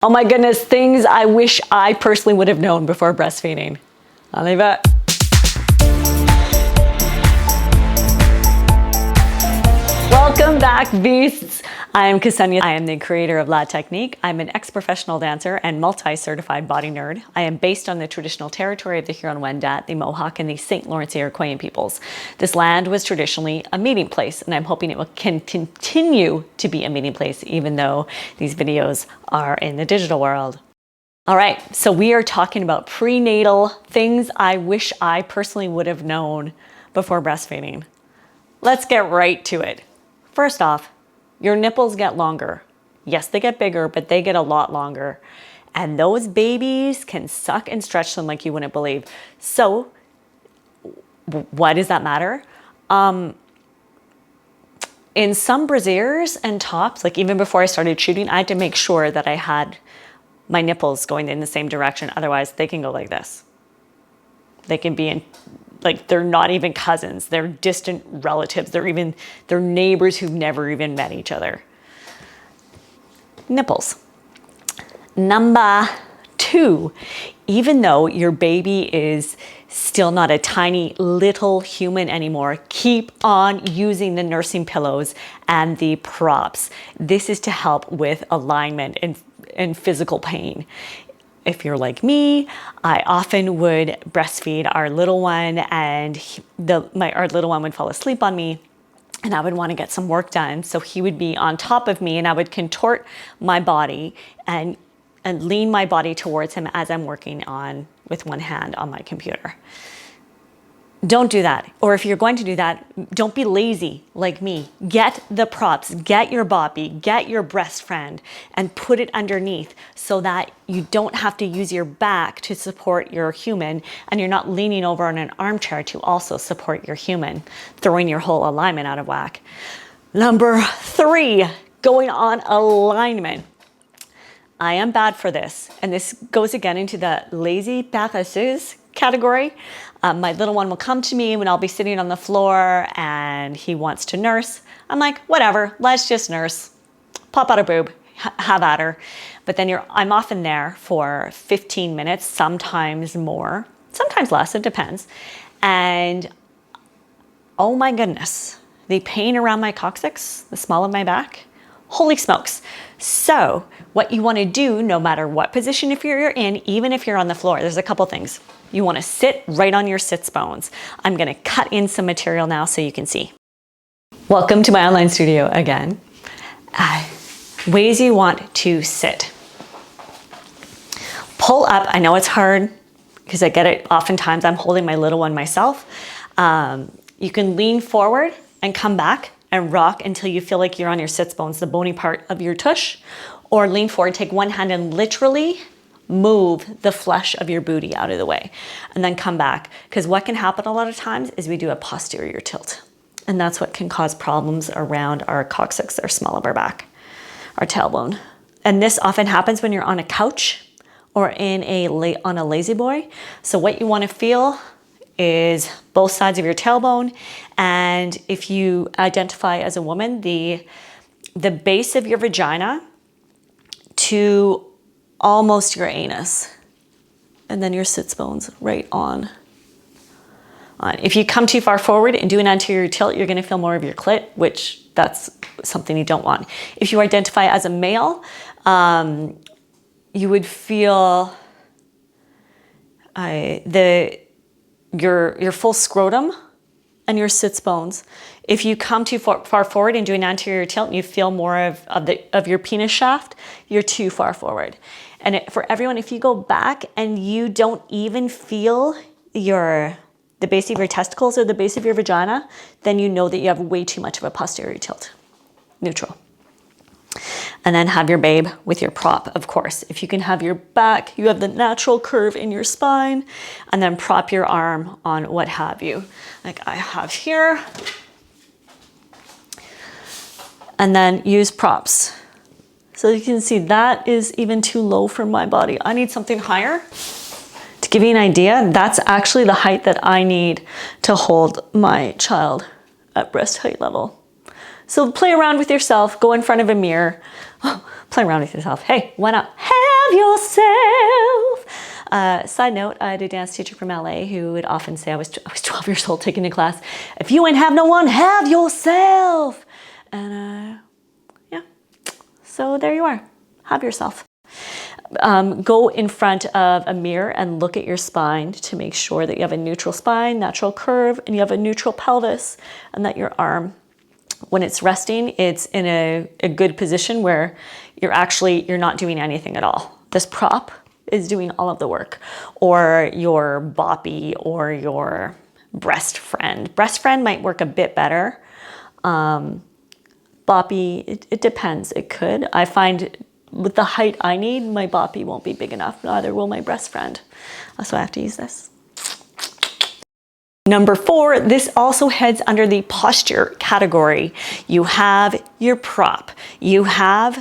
Oh my goodness, things I wish I personally would have known before breastfeeding. I'll leave it. Welcome back, beasts. I am Ksenia. I am the creator of La Technique. I'm an ex-professional dancer and multi-certified body nerd. I am based on the traditional territory of the Huron-Wendat, the Mohawk, and the St. Lawrence Iroquoian peoples. This land was traditionally a meeting place, and I'm hoping it can continue to be a meeting place, even though these videos are in the digital world. All right, so we are talking about prenatal things I wish I personally would have known before breastfeeding. Let's get right to it. First off, your nipples get longer. Yes, they get bigger, but they get a lot longer. And those babies can suck and stretch them like you wouldn't believe. So why does that matter? In some brasiers and tops, like even before I started shooting, I had to make sure that I had my nipples going in the same direction. Otherwise, they can go like this. They can be in, like, they're not even cousins. They're distant relatives. They're neighbors who've never even met each other. Nipples. Number 2, even though your baby is still not a tiny little human anymore, keep on using the nursing pillows and the props. This is to help with alignment and physical pain. If you're like me, I often would breastfeed our little one, and our little one would fall asleep on me, and I would want to get some work done. So he would be on top of me, and I would contort my body and lean my body towards him as I'm working on with one hand on my computer. Don't do that. Or if you're going to do that, don't be lazy like me. Get the props, get your bobby, get your breast friend, and put it underneath so that you don't have to use your back to support your human, and you're not leaning over on an armchair to also support your human, throwing your whole alignment out of whack. Number 3, going on alignment. I am bad for this, and this goes again into the lazy paresseuse category. My little one will come to me when I'll be sitting on the floor and he wants to nurse. I'm like, whatever, let's just nurse. Pop out a boob, have at her. But then I'm often there for 15 minutes, sometimes more, sometimes less, it depends. And oh my goodness, the pain around my coccyx, the small of my back, holy smokes. So what you want to do, no matter what position if you're in, even if you're on the floor, there's a couple things. You want to sit right on your sits bones. I'm going to cut in some material now so you can see. Welcome to my online studio again. Ways you want to sit. Pull up. I know it's hard because I get it. Oftentimes I'm holding my little one myself. You can lean forward and come back and rock until you feel like you're on your sits bones, the bony part of your tush, or lean forward, take one hand and literally move the flesh of your booty out of the way, and then come back. Because what can happen a lot of times is we do a posterior tilt, and that's what can cause problems around our coccyx, our small of our back, our tailbone. And this often happens when you're on a couch or on a lazy boy. So what you want to feel is both sides of your tailbone, and if you identify as a woman, the base of your vagina to almost your anus, and then your sits bones right on. If you come too far forward and do an anterior tilt, you're going to feel more of your clit, which that's something you don't want. If you identify as a male, you would feel your full scrotum and your sits bones. If you come too far forward and do an anterior tilt and you feel more of your penis shaft, you're too far forward. And for everyone, if you go back and you don't even feel the base of your testicles or the base of your vagina, then you know that you have way too much of a posterior tilt. Neutral. And then have your babe with your prop, of course. If you can have your back, you have the natural curve in your spine, and then prop your arm on what have you. Like I have here. And then use props. So you can see that is even too low for my body. I need something higher. To give you an idea, that's actually the height that I need to hold my child at breast height level. So play around with yourself, go in front of a mirror, play around with yourself. Hey, why not have yourself? Side note, I had a dance teacher from LA who would often say, I was 12 years old taking a class, if you ain't have no one, have yourself. And yeah, so there you are, have yourself. Go in front of a mirror and look at your spine to make sure that you have a neutral spine, natural curve, and you have a neutral pelvis, and that your arm, when it's resting, it's in a good position where you're not doing anything at all. This prop is doing all of the work, or your boppy or your breast friend. Breast friend might work a bit better. Boppy, it depends. It could. I find with the height I need, my boppy won't be big enough. Neither will my breast friend. So I have to use this. Number 4, this also heads under the posture category. You have your prop. You're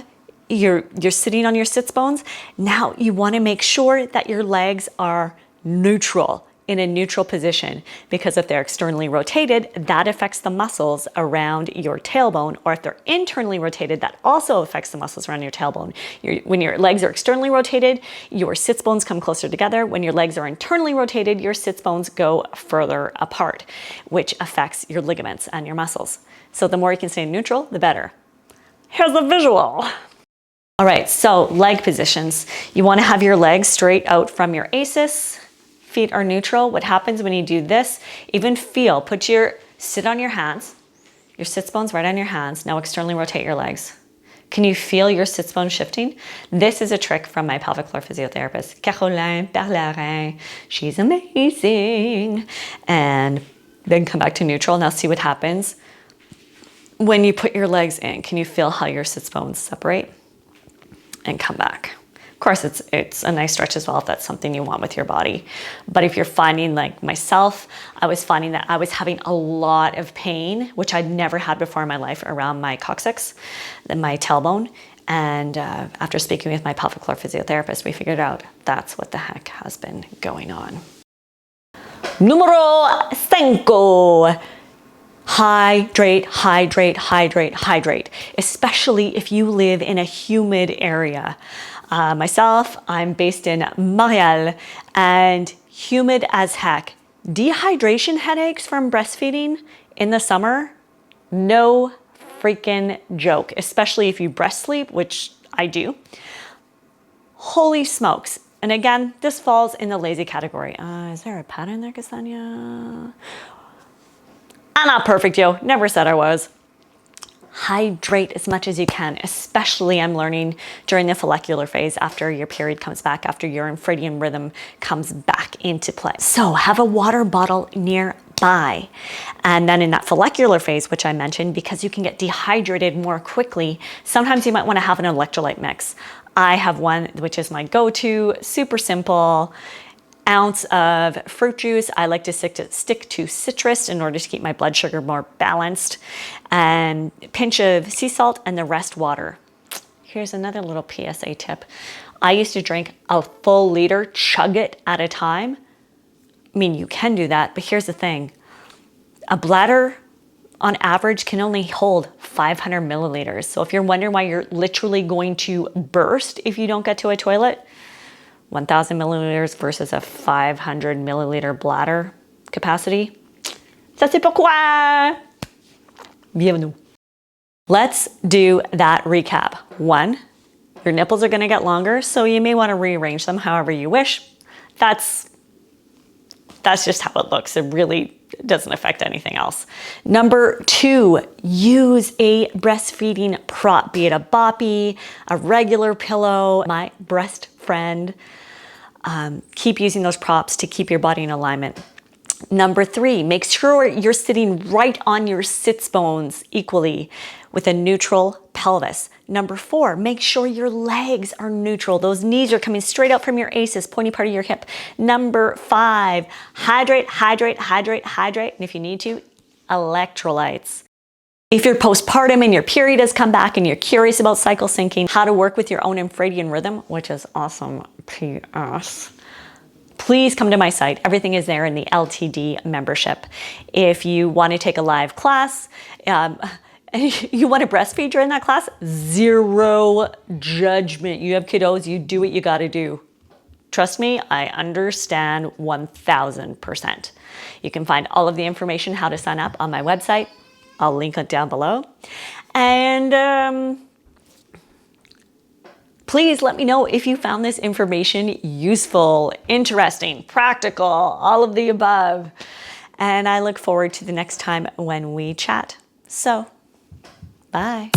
sitting on your sits bones. Now you want to make sure that your legs are neutral, in a neutral position, because if they're externally rotated, that affects the muscles around your tailbone, or if they're internally rotated, that also affects the muscles around your tailbone. When your legs are externally rotated, your sits bones come closer together. When your legs are internally rotated, your sits bones go further apart, which affects your ligaments and your muscles. So the more you can stay neutral, the better. Here's a visual. All right, so leg positions. You want to have your legs straight out from your ACEs. Feet are neutral. What happens when you do this? Even feel, sit on your hands, your sits bones right on your hands. Now externally rotate your legs. Can you feel your sits bones shifting? This is a trick from my pelvic floor physiotherapist, Caroline Perlerin. She's amazing. And then come back to neutral. Now see what happens. When you put your legs in, can you feel how your sits bones separate and come back? Of course, it's a nice stretch as well if that's something you want with your body. But if you're finding, like myself, I was finding that I was having a lot of pain, which I'd never had before in my life, around my coccyx, then my tailbone. And after speaking with my pelvic floor physiotherapist, we figured out that's what the heck has been going on. Numero 5. Hydrate, hydrate, hydrate, hydrate, especially if you live in a humid area. Myself, I'm based in Montreal, and humid as heck. Dehydration headaches from breastfeeding in the summer, no freaking joke, especially if you breast sleep, which I do. Holy smokes. And again, this falls in the lazy category. Is there a pattern there, Ksenia? I'm not perfect, yo. Never said I was. Hydrate as much as you can, especially I'm learning during the follicular phase, after your period comes back, after your infradian rhythm comes back into play. So have a water bottle nearby. And then in that follicular phase, which I mentioned, because you can get dehydrated more quickly, sometimes you might want to have an electrolyte mix. I have one, which is my go-to, super simple. Ounce of fruit juice. I like to stick to citrus in order to keep my blood sugar more balanced, and a pinch of sea salt, and the rest water. Here's another little PSA tip. I used to drink a full liter, chug it at a time. I mean, you can do that, but here's the thing. A bladder on average can only hold 500 milliliters. So if you're wondering why you're literally going to burst if you don't get to a toilet, 1,000 milliliters versus a 500 milliliter bladder capacity. Ça c'est pourquoi. Bienvenue. Let's do that recap. 1, your nipples are gonna get longer, so you may wanna rearrange them however you wish. That's just how it looks. It really doesn't affect anything else. Number 2, use a breastfeeding prop, be it a boppy, a regular pillow, my breast friend. Keep using those props to keep your body in alignment. Number 3, make sure you're sitting right on your sits bones equally with a neutral pelvis. Number 4, make sure your legs are neutral. Those knees are coming straight out from your ACEs, pointy part of your hip. Number 5, hydrate, hydrate, hydrate, hydrate. And if you need to, electrolytes. If you're postpartum and your period has come back and you're curious about cycle syncing, how to work with your own infradian rhythm, which is awesome, PS, please come to my site. Everything is there in the LTD membership. If you want to take a live class, and you want to breastfeed during that class, zero judgment. You have kiddos, you do what you got to do. Trust me, I understand 1000%. You can find all of the information how to sign up on my website. I'll link it down below. And please let me know if you found this information useful, interesting, practical, all of the above. And I look forward to the next time when we chat. So, bye.